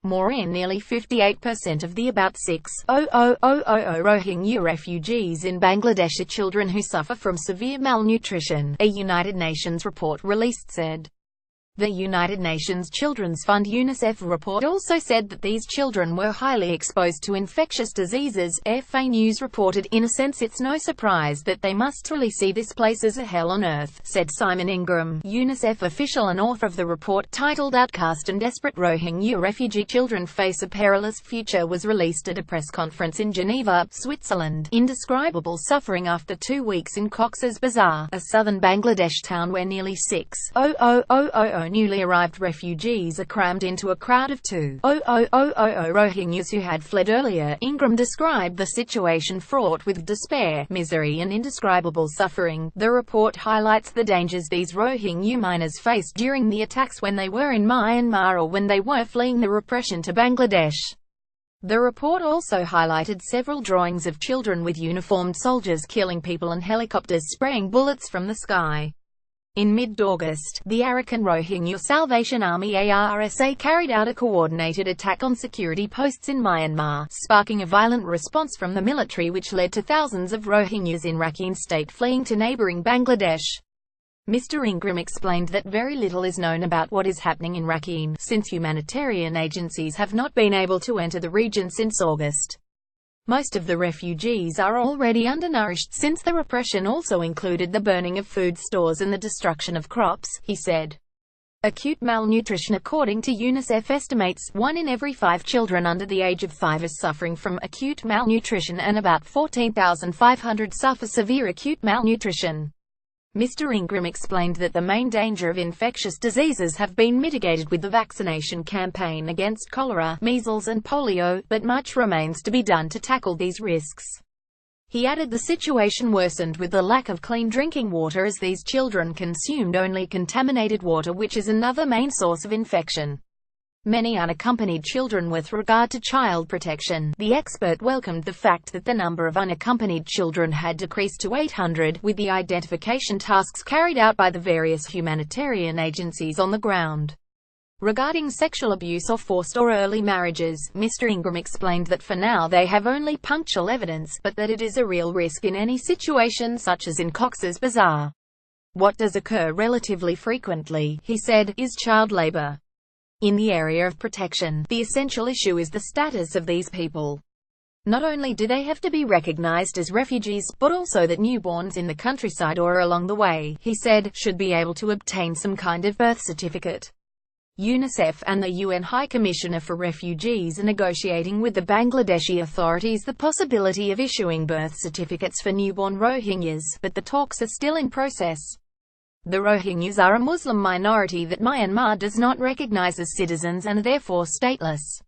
Maureen, nearly 58% of the about 6,000 Rohingya refugees in Bangladesh are children who suffer from severe malnutrition, a United Nations report released said. The United Nations Children's Fund UNICEF report also said that these children were highly exposed to infectious diseases. FA News reported, "In a sense it's no surprise that they must really see this place as a hell on earth," said Simon Ingram, UNICEF official and author of the report, titled "Outcast and Desperate Rohingya Refugee Children Face a Perilous Future," was released at a press conference in Geneva, Switzerland. Indescribable suffering after 2 weeks in Cox's Bazar, a southern Bangladesh town where nearly 6,000 newly arrived refugees are crammed into a crowd of 2,000 Rohingyas who had fled earlier. Ingram described the situation fraught with despair, misery and indescribable suffering. The report highlights the dangers these Rohingya minors faced during the attacks when they were in Myanmar or when they were fleeing the repression to Bangladesh. The report also highlighted several drawings of children with uniformed soldiers killing people and helicopters spraying bullets from the sky. In mid-August, the Arakan Rohingya Salvation Army (ARSA) carried out a coordinated attack on security posts in Myanmar, sparking a violent response from the military which led to thousands of Rohingyas in Rakhine state fleeing to neighboring Bangladesh. Mr. Ingram explained that very little is known about what is happening in Rakhine, since humanitarian agencies have not been able to enter the region since August. Most of the refugees are already undernourished since the repression also included the burning of food stores and the destruction of crops, he said. Acute malnutrition. According to UNICEF estimates, 1 in every 5 children under the age of 5 is suffering from acute malnutrition and about 14,500 suffer severe acute malnutrition. Mr. Ingram explained that the main danger of infectious diseases have been mitigated with the vaccination campaign against cholera, measles and polio, but much remains to be done to tackle these risks. He added the situation worsened with the lack of clean drinking water as these children consumed only contaminated water, which is another main source of infection. Many unaccompanied children. With regard to child protection, the expert welcomed the fact that the number of unaccompanied children had decreased to 800, with the identification tasks carried out by the various humanitarian agencies on the ground. Regarding sexual abuse or forced or early marriages, Mr. Ingram explained that for now they have only punctual evidence, but that it is a real risk in any situation such as in Cox's Bazar. What does occur relatively frequently, he said, is child labor. In the area of protection, the essential issue is the status of these people. Not only do they have to be recognized as refugees, but also that newborns in the countryside or along the way, he said, should be able to obtain some kind of birth certificate. UNICEF and the UN High Commissioner for Refugees are negotiating with the Bangladeshi authorities the possibility of issuing birth certificates for newborn Rohingyas, but the talks are still in process. The Rohingyas are a Muslim minority that Myanmar does not recognize as citizens and are therefore stateless.